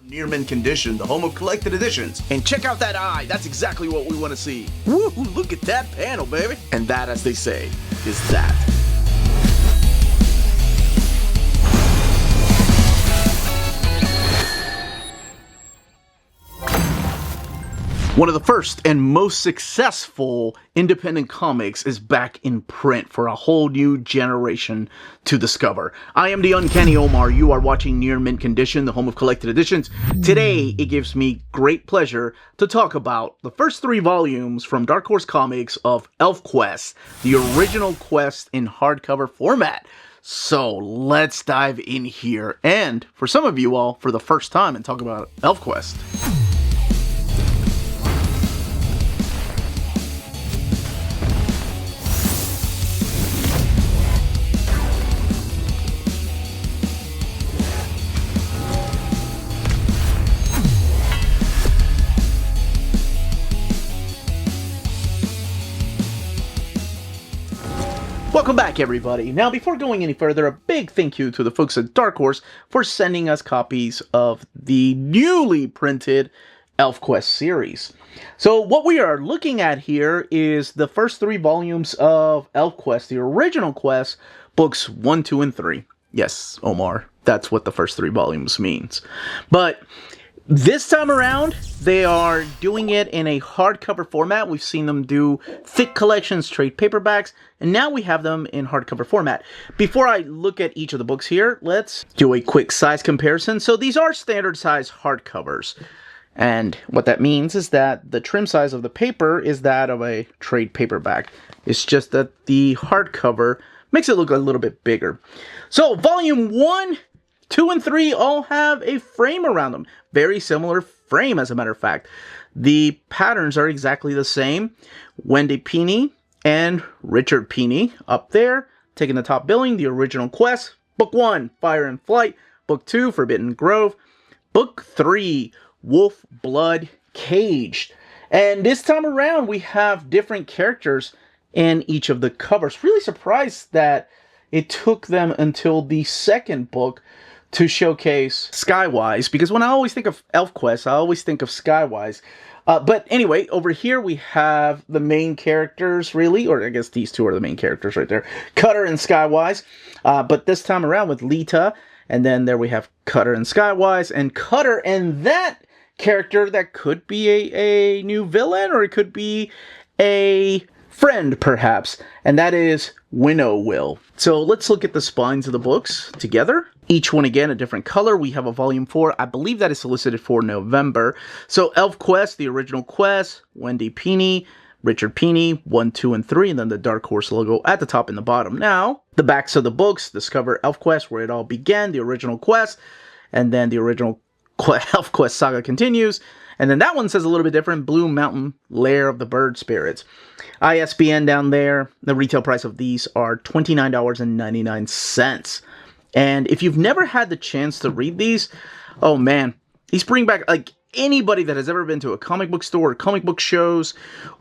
Near mint condition, the home of collected editions. And check out that eye, that's exactly what we want to see. Woo, look at that panel, baby. And that, as they say, is that. One of the first and most successful independent comics is back in print for a whole new generation to discover. I am the Uncanny Omar. You are watching Near Mint Condition, the home of collected editions. Today, it gives me great pleasure to talk about the first 3 volumes from Dark Horse Comics of ElfQuest, the original quest in hardcover format. So let's dive in here, and for some of you all, for the first time, and talk about ElfQuest. Welcome back, everybody. Now, before going any further, a big thank you to the folks at Dark Horse for sending us copies of the newly printed ElfQuest series. So what we are looking at here is the first 3 volumes of ElfQuest, the original quest, books 1, 2, and 3. Yes, Omar, that's what the first 3 volumes means. But this time around, they are doing it in a hardcover format. We've seen them do thick collections, trade paperbacks, and now we have them in hardcover format. Before I look at each of the books here, let's do a quick size comparison. So these are standard size hardcovers. And what that means is that the trim size of the paper is that of a trade paperback. It's just that the hardcover makes it look a little bit bigger. So volume 1, 2, and 3 all have a frame around them. Very similar frame, as a matter of fact. The patterns are exactly the same. Wendy Pini and Richard Pini up there, taking the top billing. The original quest. Book 1, Fire and Flight. Book 2, Forbidden Grove. Book 3, Wolf Blood Caged. And this time around, we have different characters in each of the covers. Really surprised that it took them until the second book to showcase Skywise, because when I always think of ElfQuest, I always think of Skywise. But anyway, over here we have the main characters, really, or I guess these 2 are the main characters right there, Cutter and Skywise. But this time around with Lita, and then there we have Cutter and Skywise, and Cutter and that character that could be a new villain, or it could be a friend, perhaps, and that is Winnowill. So let's look at the spines of the books together. Each one, again, a different color. We have a volume 4. I believe that is solicited for November. So ElfQuest, the original quest, Wendy Pini, Richard Pini, 1, 2, and 3, and then the Dark Horse logo at the top and the bottom. Now, the backs of the books discover ElfQuest, where it all began, the original quest, and then the original ElfQuest saga continues. And then that one says a little bit different, Blue Mountain Lair of the Bird Spirits. ISBN down there. The retail price of these are $29.99. And if you've never had the chance to read these, oh man, these bring back, like, anybody that has ever been to a comic book store or comic book shows,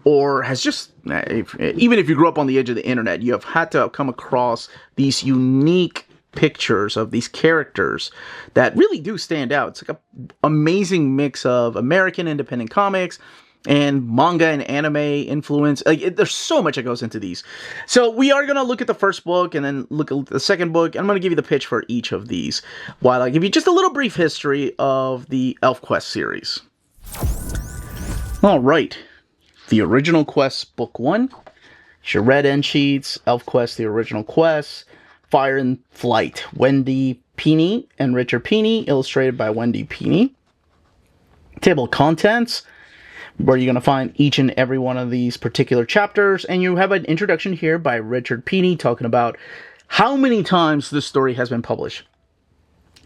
or has just, even if you grew up on the edge of the internet, you have had to come across these unique pictures of these characters that really do stand out. It's like an amazing mix of American independent comics and manga and anime influence. There's so much that goes into these. So we are going to look at the first book and then look at the second book. I'm going to give you the pitch for each of these, while I give you just a little brief history of the ElfQuest series. Alright, the original quest, book 1. It's your red end sheets, ElfQuest, the original quest, Fire and Flight, Wendy Pini and Richard Pini, illustrated by Wendy Pini. Table of contents, where you're going to find each and every one of these particular chapters, and you have an introduction here by Richard Pini talking about how many times this story has been published.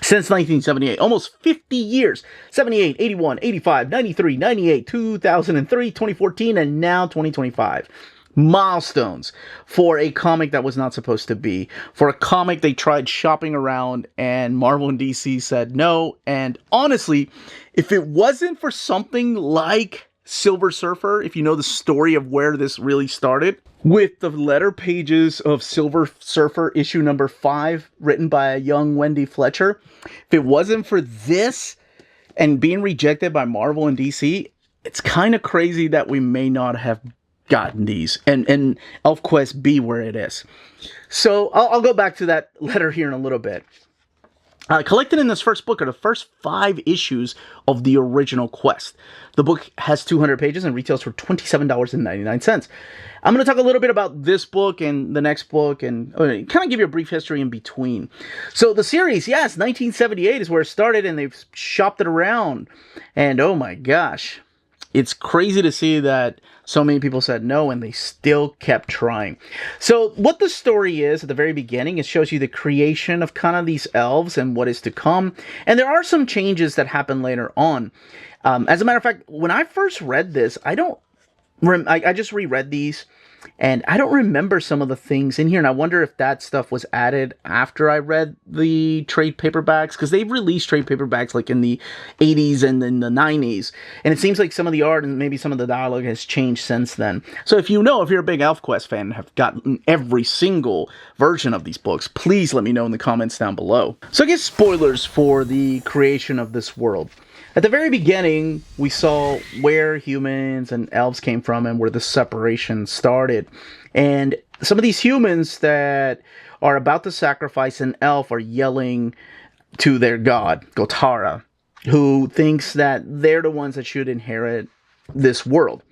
Since 1978, almost 50 years, 78, 81, 85, 93, 98, 2003, 2014, and now 2025. Milestones for a comic that was not supposed to be. For a comic they tried shopping around and Marvel and DC said no, and honestly, if it wasn't for something like Silver Surfer, if you know the story of where this really started, with the letter pages of Silver Surfer issue number 5, written by a young Wendy Fletcher, if it wasn't for this and being rejected by Marvel and DC, it's kind of crazy that we may not have gotten these and ElfQuest be where it is. So I'll go back to that letter here in a little bit. Collected in this first book are the first 5 issues of the original quest. The book has 200 pages and retails for $27.99. I'm going to talk a little bit about this book and the next book and kind of give you a brief history in between. So the series, yes, 1978 is where it started, and they've shopped it around. And oh my gosh, it's crazy to see that so many people said no, and they still kept trying. So what the story is at the very beginning, it shows you the creation of kind of these elves and what is to come. And there are some changes that happen later on. As a matter of fact, when I first read this, I just reread these, and I don't remember some of the things in here, and I wonder if that stuff was added after I read the trade paperbacks, because they've released trade paperbacks like in the 80s and in the 90s, and it seems like some of the art and maybe some of the dialogue has changed since then. So if you're a big ElfQuest fan and have gotten every single version of these books, please let me know in the comments down below. So I guess spoilers for the creation of this world. At the very beginning, we saw where humans and elves came from and where the separation started. And some of these humans that are about to sacrifice an elf are yelling to their god, Gotara, who thinks that they're the ones that should inherit this world.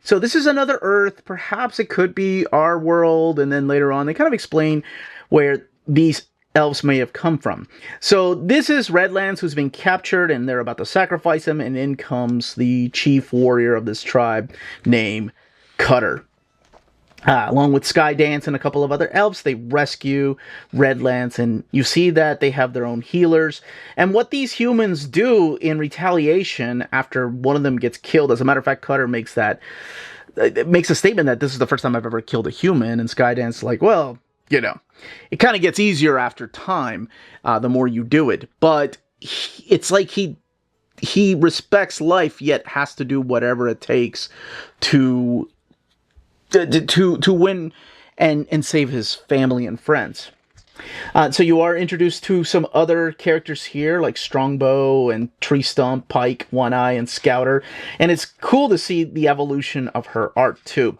So this is another Earth. Perhaps it could be our world. And then later on, they kind of explain where these elves may have come from. So this is Redlands, who's been captured, and they're about to sacrifice him, and in comes the chief warrior of this tribe named Cutter. Along with Skydance and a couple of other elves, they rescue Redlands, and you see that they have their own healers. And what these humans do in retaliation after one of them gets killed, as a matter of fact, Cutter makes a statement that this is the first time I've ever killed a human, and Skydance is like, well, it kind of gets easier after time, the more you do it. But it's like he respects life, yet has to do whatever it takes to win and save his family and friends. So you are introduced to some other characters here, like Strongbow and Tree Stump, Pike, One Eye, and Scouter. And it's cool to see the evolution of her art, too.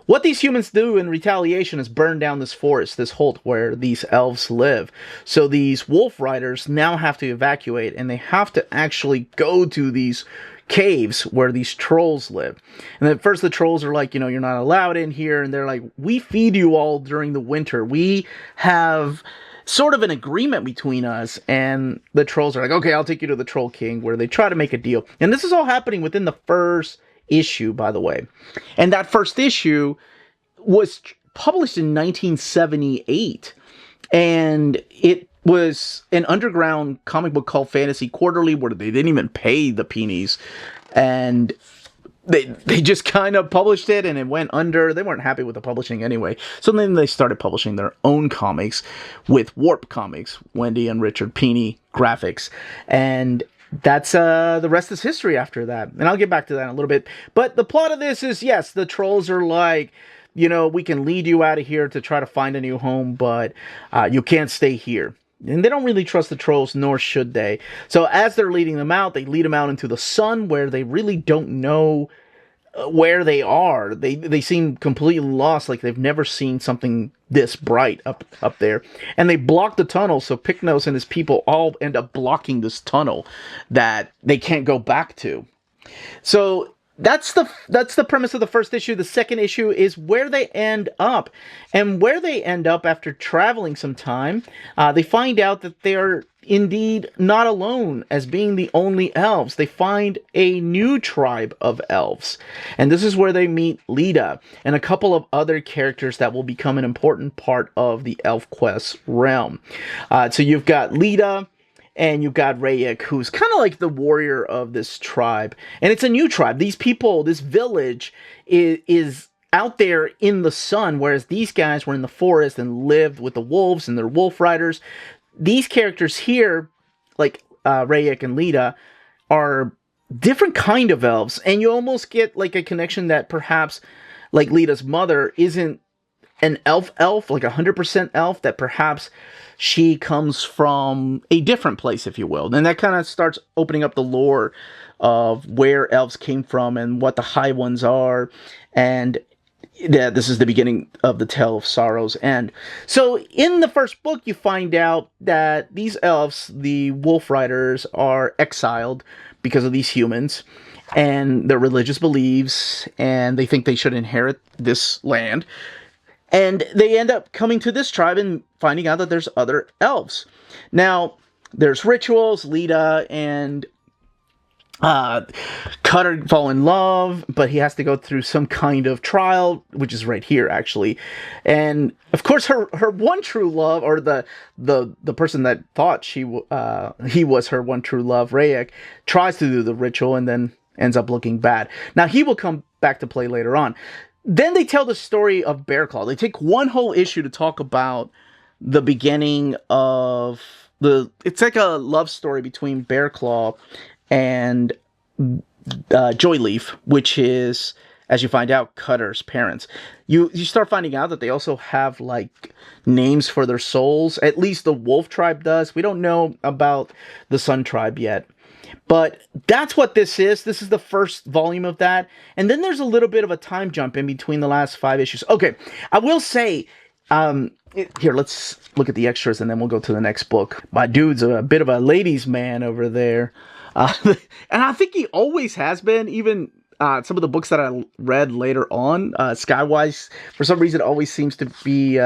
What these humans do in retaliation is burn down this forest, this holt where these elves live. So these wolf riders now have to evacuate, and they have to actually go to these caves where these trolls live. And at first the trolls are like, you're not allowed in here, and they're like, we feed you all during the winter. We have sort of an agreement between us. And the trolls are like, okay, I'll take you to the Troll King, where they try to make a deal. And this is all happening within the first issue, by the way. And that first issue was published in 1978, and it was an underground comic book called Fantasy Quarterly, where they didn't even pay the Pinis, and they just kind of published it, and it went under. They weren't happy with the publishing anyway, so then they started publishing their own comics with Warp Comics, Wendy and Richard Pini graphics, and that's the rest is history after that. And I'll get back to that in a little bit. But the plot of this is, yes, the trolls are like, we can lead you out of here to try to find a new home, but you can't stay here. And they don't really trust the trolls, nor should they. So as they're leading them out, they lead them out into the sun, where they really don't know where they are. They seem completely lost, like they've never seen something this bright up there. And they block the tunnel, so Picnos and his people all end up blocking this tunnel that they can't go back to. So that's the premise of the first issue. The second issue is where they end up. And where they end up after traveling some time, they find out that they are indeed not alone as being the only elves. They find a new tribe of elves. And this is where they meet Lita and a couple of other characters that will become an important part of the ElfQuest realm. So you've got Lita, and you've got Rayek, who's kind of like the warrior of this tribe. And it's a new tribe. These people, this village, is out there in the sun, whereas these guys were in the forest and lived with the wolves and their wolf riders. These characters here, like Rayek and Lita, are different kind of elves. And you almost get like a connection that perhaps, like Lita's mother, isn't an elf, like 100% elf, that perhaps she comes from a different place, if you will. And that kind of starts opening up the lore of where elves came from and what the High Ones are. And yeah, this is the beginning of the Tale of Sorrow's End. So in the first book, you find out that these elves, the Wolf Riders, are exiled because of these humans and their religious beliefs, and they think they should inherit this land. And they end up coming to this tribe and finding out that there's other elves. Now, there's rituals. Lita and Cutter fall in love, but he has to go through some kind of trial, which is right here, actually. And, of course, her one true love, or the person that thought he was her one true love, Rayek, tries to do the ritual and then ends up looking bad. Now, he will come back to play later on. Then they tell the story of Bearclaw. They take one whole issue to talk about the beginning of it's like a love story between Bearclaw and Joyleaf, which is, as you find out, Cutter's parents. You start finding out that they also have, like, names for their souls. At least the Wolf tribe does. We don't know about the Sun tribe yet. But that's what this is. This is the first volume of that. And then there's a little bit of a time jump in between the last 5 issues. Okay, I will say, here, let's look at the extras and then we'll go to the next book. My dude's a bit of a ladies' man over there. And I think he always has been, even some of the books that I read later on. Skywise, for some reason, always seems to be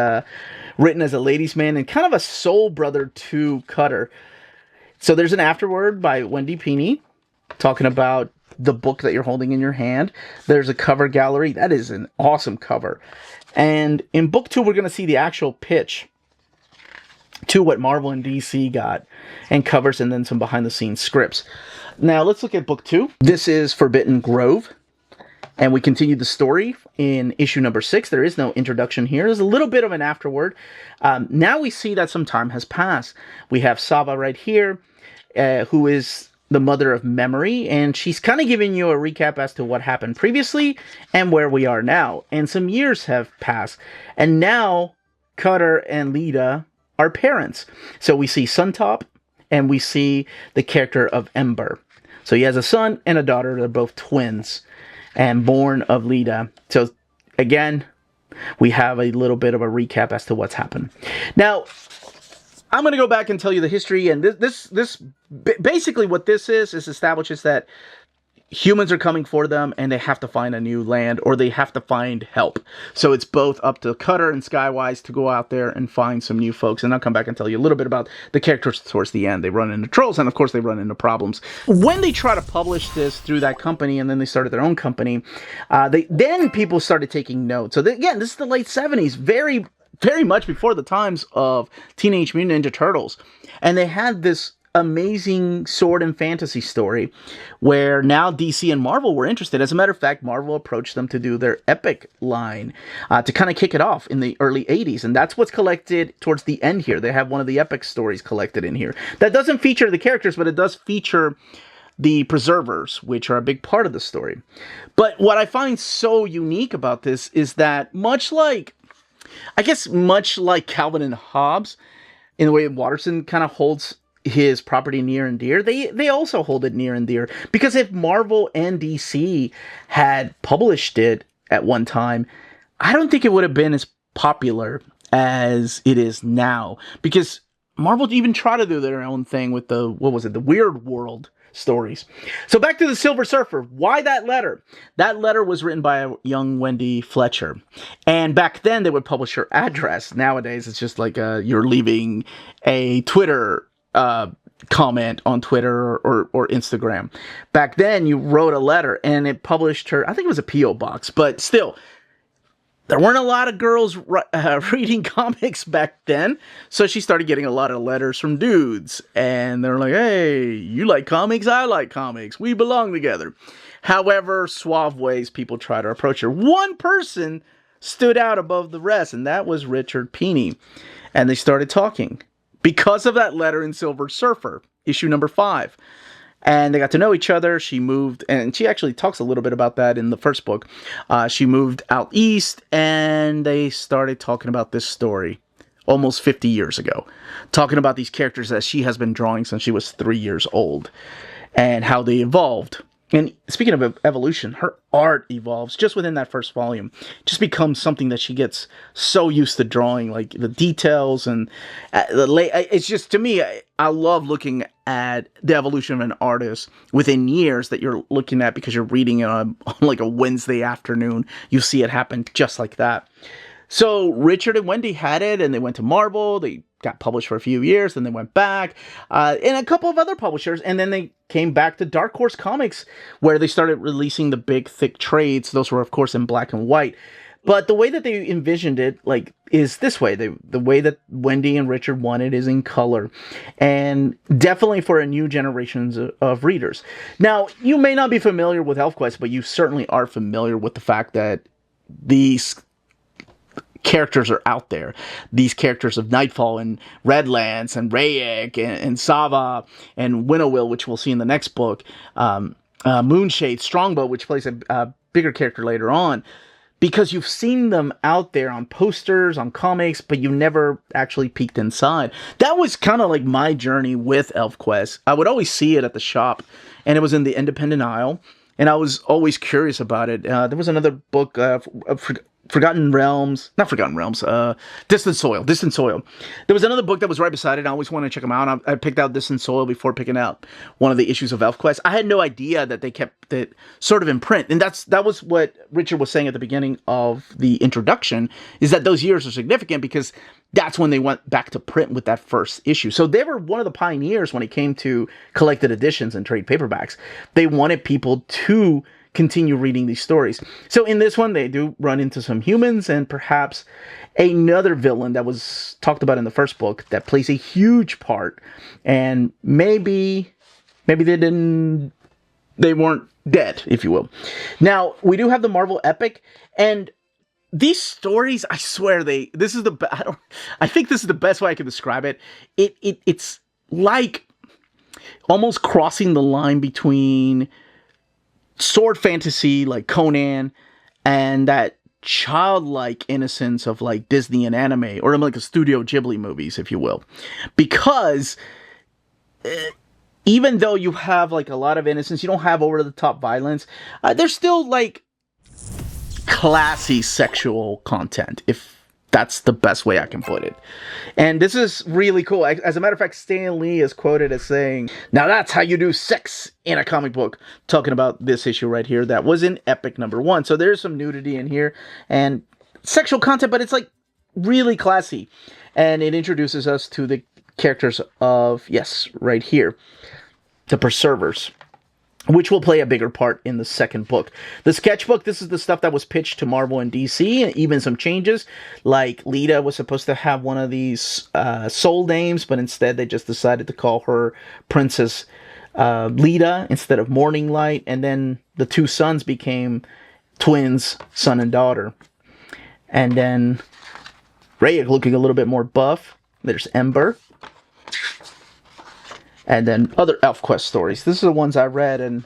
written as a ladies' man and kind of a soul brother to Cutter. So there's an afterword by Wendy Pini talking about the book that you're holding in your hand. There's a cover gallery. That is an awesome cover. And in book 2, we're going to see the actual pitch to what Marvel and DC got, and covers, and then some behind-the-scenes scripts. Now, let's look at book 2. This is Forbidden Grove, and we continue the story in issue number 6. There is no introduction here. There's a little bit of an afterword. Now we see that some time has passed. We have Sava right here, who is the mother of memory, and she's kind of giving you a recap as to what happened previously and where we are now. And some years have passed, and now Cutter and Lita are parents. So we see Suntop, and we see the character of Ember. So he has a son and a daughter. They're both twins and born of Lita. So again, we have a little bit of a recap as to what's happened. Now, I'm going to go back and tell you the history, and this basically what this is establishes that humans are coming for them, and they have to find a new land, or they have to find help. So it's both up to Cutter and Skywise to go out there and find some new folks, and I'll come back and tell you a little bit about the characters towards the end. They run into trolls, and of course they run into problems. When they try to publish this through that company, and then they started their own company, then people started taking notes. So again, this is the late 70s, very much before the times of Teenage Mutant Ninja Turtles. And they had this amazing sword and fantasy story where now DC and Marvel were interested. As a matter of fact, Marvel approached them to do their Epic line to kind of kick it off in the early 80s. And that's what's collected towards the end here. They have one of the Epic stories collected in here. That doesn't feature the characters, but it does feature the preservers, which are a big part of the story. But what I find so unique about this is that much like Calvin and Hobbes, in the way Watterson kind of holds his property near and dear, they also hold it near and dear. Because if Marvel and DC had published it at one time, I don't think it would have been as popular as it is now. Because Marvel even tried to do their own thing with the Weird World stories. So back to the Silver Surfer. Why that letter? That letter was written by a young Wendy Fletcher. And back then they would publish her address. Nowadays it's just like you're leaving a Twitter comment on Twitter or Instagram. Back then you wrote a letter and it published her, I think it was a P.O. box, but still, there weren't a lot of girls reading comics back then, so she started getting a lot of letters from dudes, and they're like, hey, you like comics, I like comics, we belong together. However, suave ways people try to approach her. One person stood out above the rest, and that was Richard Pini, and they started talking because of that letter in Silver Surfer, issue number 5. and they got to know each other. She moved, and she actually talks a little bit about that in the first book. She moved out east, and they started talking about this story almost 50 years ago, talking about these characters that she has been drawing since she was 3 years old, and how they evolved. And speaking of evolution, her art evolves just within that first volume. It just becomes something that she gets so used to drawing, like the details and it's just, to me, I love looking at the evolution of an artist within years that you're looking at because you're reading it on like a Wednesday afternoon. You see it happen just like that. So Richard and Wendy had it, and they went to Marvel. They got published for a few years, then they went back, and a couple of other publishers, and then they came back to Dark Horse Comics, where they started releasing the big, thick trades. Those were, of course, in black and white. But the way that they envisioned it, like, is this way. The way that Wendy and Richard wanted is in color, and definitely for a new generations of readers. Now, you may not be familiar with ElfQuest, but you certainly are familiar with the fact that these characters are out there. These characters of Nightfall and Redlands and Rayek and Sava and Winnowill, which we'll see in the next book, Moonshade, Strongbow, which plays a bigger character later on, because you've seen them out there on posters, on comics, but you never actually peeked inside. That was kind of like my journey with ElfQuest. I would always see it at the shop, and it was in the independent aisle, and I was always curious about it. There was another book, Distant Soil. There was another book that was right beside it. I always wanted to check them out. I picked out Distant Soil before picking out one of the issues of ElfQuest. I had no idea that they kept it sort of in print. And that was what Richard was saying at the beginning of the introduction, is that those years are significant because that's when they went back to print with that first issue. So they were one of the pioneers when it came to collected editions and trade paperbacks. They wanted people to continue reading these stories. So in this one, they do run into some humans and perhaps another villain that was talked about in the first book that plays a huge part. And maybe they weren't dead, if you will. Now, we do have the Marvel Epic, and these stories, I swear I think this is the best way I can describe it. It's like almost crossing the line between sword fantasy like Conan and that childlike innocence of like Disney and anime, or like a Studio Ghibli movies, if you will, because even though you have like a lot of innocence, you don't have over the top violence. There's still like classy sexual content, if that's the best way I can put it. And this is really cool. As a matter of fact, Stan Lee is quoted as saying, "Now that's how you do sex in a comic book," talking about this issue right here that was in Epic #1. So there's some nudity in here and sexual content, but it's like really classy. And it introduces us to the characters of, yes, right here, the Preservers, which will play a bigger part in the second book. The sketchbook, this is the stuff that was pitched to Marvel and DC, and even some changes. Like, Lita was supposed to have one of these soul names, but instead they just decided to call her Princess Lita instead of Morning Light, and then the two sons became twins, son and daughter. And then Rayek looking a little bit more buff. There's Ember. And then other ElfQuest stories. These are the ones I read, and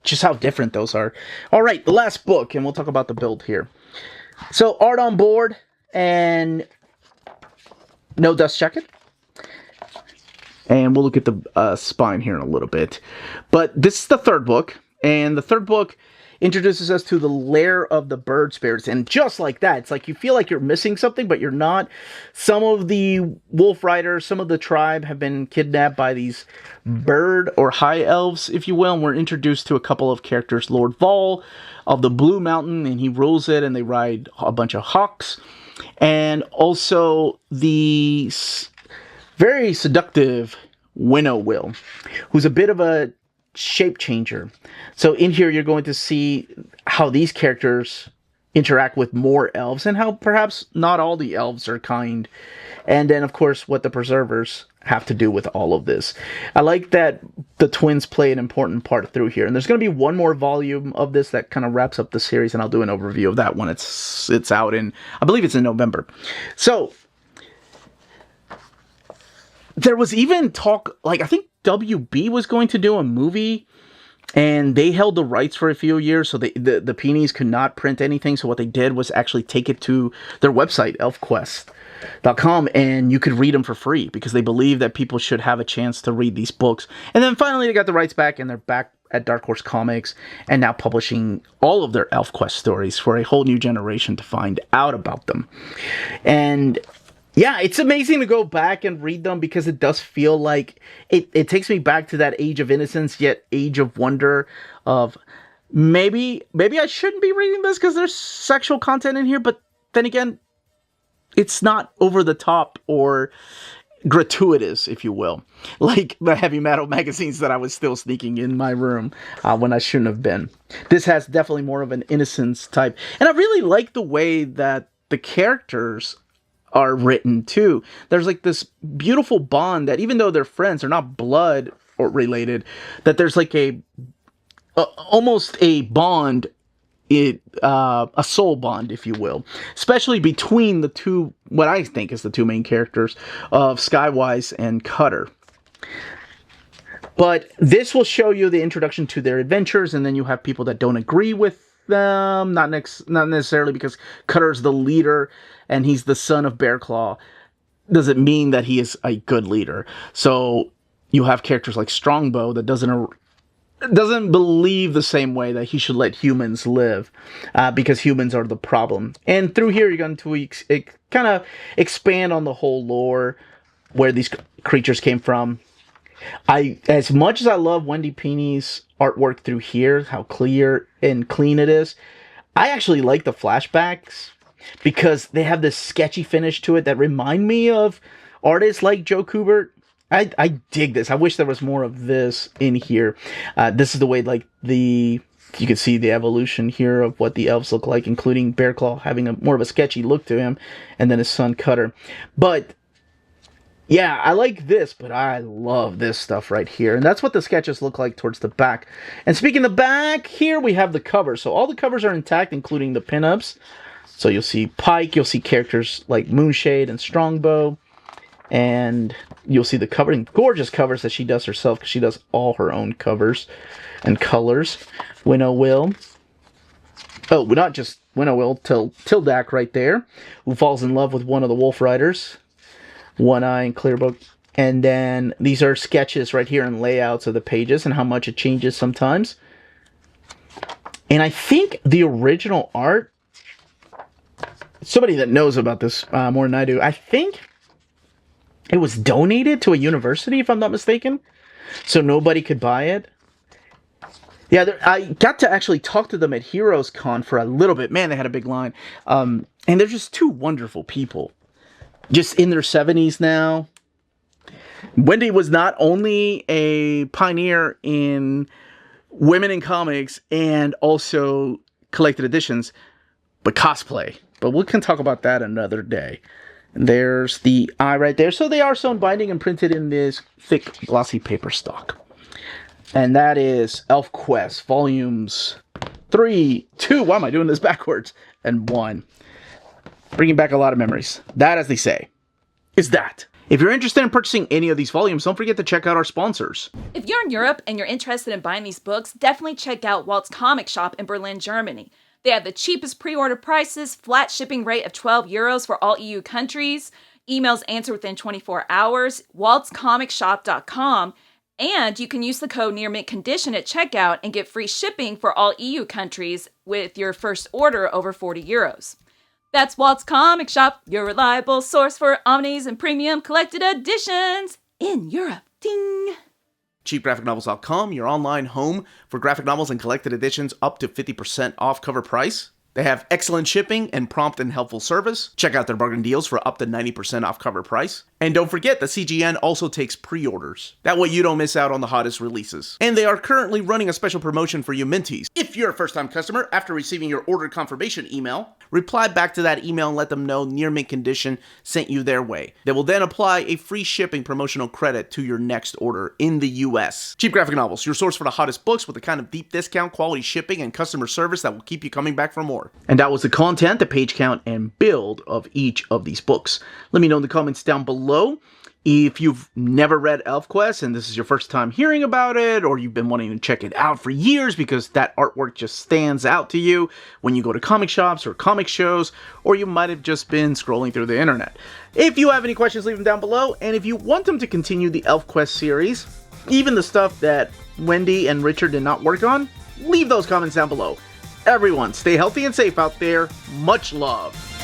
just how different those are. All right, the last book, and we'll talk about the build here. So, art on board, and no dust jacket. And we'll look at the spine here in a little bit. But this is the third book, and the third book introduces us to the lair of the bird spirits. And just like that, it's like you feel like you're missing something, but you're not. Some of the wolf riders, some of the tribe have been kidnapped by these bird or high elves, if you will. And we're introduced to a couple of characters. Lord Vol of the Blue Mountain, and he rules it, and they ride a bunch of hawks. And also the very seductive Winnowill, who's a bit of a shape changer. So in here you're going to see how these characters interact with more elves, and how perhaps not all the elves are kind. And then, of course, what the Preservers have to do with all of this. I like that the twins play an important part through here. And there's going to be one more volume of this that kind of wraps up the series, and I'll do an overview of that when it's out in, I believe it's in November. So there was even talk, like, I think WB was going to do a movie, and they held the rights for a few years, so the Pinis could not print anything. So what they did was actually take it to their website, ElfQuest.com, and you could read them for free because they believe that people should have a chance to read these books. And then finally they got the rights back, and they're back at Dark Horse Comics and now publishing all of their ElfQuest stories for a whole new generation to find out about them. And yeah, it's amazing to go back and read them because it does feel like it takes me back to that age of innocence, yet age of wonder of maybe I shouldn't be reading this because there's sexual content in here, but then again, it's not over the top or gratuitous, if you will, like the heavy metal magazines that I was still sneaking in my room when I shouldn't have been. This has definitely more of an innocence type, and I really like the way that the characters are written too. There's like this beautiful bond that even though they're friends, they're not blood or related, that there's like almost a bond, a soul bond, if you will, especially between the two, what I think is the two main characters of Skywise and Cutter. But this will show you the introduction to their adventures, and then you have people that don't agree with them, not necessarily because Cutter's the leader and he's the son of Bearclaw doesn't mean that he is a good leader. So you have characters like Strongbow that doesn't believe the same way that he should let humans live, because humans are the problem. And through here you're going to kind of expand on the whole lore, where these creatures came from. As much as I love Wendy Pini's artwork through here, how clear and clean it is, I actually like the flashbacks because they have this sketchy finish to it that remind me of artists like Joe Kubert. I dig this. I wish there was more of this in here. This is the way, like, you can see the evolution here of what the elves look like, including Bearclaw having more of a sketchy look to him, and then his son Cutter. But yeah, I like this, but I love this stuff right here. And that's what the sketches look like towards the back. And speaking of the back, here we have the cover. So all the covers are intact, including the pinups. So you'll see Pike, you'll see characters like Moonshade and Strongbow. And you'll see the covering, gorgeous covers that she does herself, because she does all her own covers and colors. Winnowill. Oh, not just Winnowill, Tildak right there, who falls in love with one of the Wolf Riders. One Eye and Clearbook. And then these are sketches right here and layouts of the pages and how much it changes sometimes. And I think the original art, somebody that knows about this more than I do, I think it was donated to a university, if I'm not mistaken, so nobody could buy it. Yeah, I got to actually talk to them at Heroes Con for a little bit. Man, they had a big line. And they're just two wonderful people. Just in their 70s now. Wendy was not only a pioneer in women in comics and also collected editions, but cosplay. But we can talk about that another day. And there's the eye right there. So they are sewn binding and printed in this thick, glossy paper stock. And that is ElfQuest, volumes 3, 2, why am I doing this backwards? And 1. Bringing back a lot of memories. That, as they say, is that. If you're interested in purchasing any of these volumes, don't forget to check out our sponsors. If you're in Europe and you're interested in buying these books, definitely check out Walt's Comic Shop in Berlin, Germany. They have the cheapest pre-order prices, flat shipping rate of €12 for all EU countries, emails answered within 24 hours, waltzcomicshop.com, and you can use the code nearmintcondition at checkout and get free shipping for all EU countries with your first order over €40. That's Walt's Comic Shop, your reliable source for omnis and premium collected editions in Europe. Ding! CheapGraphicNovels.com, your online home for graphic novels and collected editions up to 50% off cover price. They have excellent shipping and prompt and helpful service. Check out their bargain deals for up to 90% off cover price. And don't forget, the CGN also takes pre-orders. That way you don't miss out on the hottest releases. And they are currently running a special promotion for you Minties. If you're a first-time customer, after receiving your order confirmation email, reply back to that email and let them know Near Mint Condition sent you their way. They will then apply a free shipping promotional credit to your next order in the US. Cheap Graphic Novels, your source for the hottest books with the kind of deep discount, quality shipping, and customer service that will keep you coming back for more. And that was the content, the page count, and build of each of these books. Let me know in the comments down below If you've never read ElfQuest and this is your first time hearing about it, or you've been wanting to check it out for years because that artwork just stands out to you when you go to comic shops or comic shows, or you might have just been scrolling through the internet. If you have any questions, leave them down below, and if you want them to continue the ElfQuest series, even the stuff that Wendy and Richard did not work on, leave those comments down below. Everyone, stay healthy and safe out there. Much love.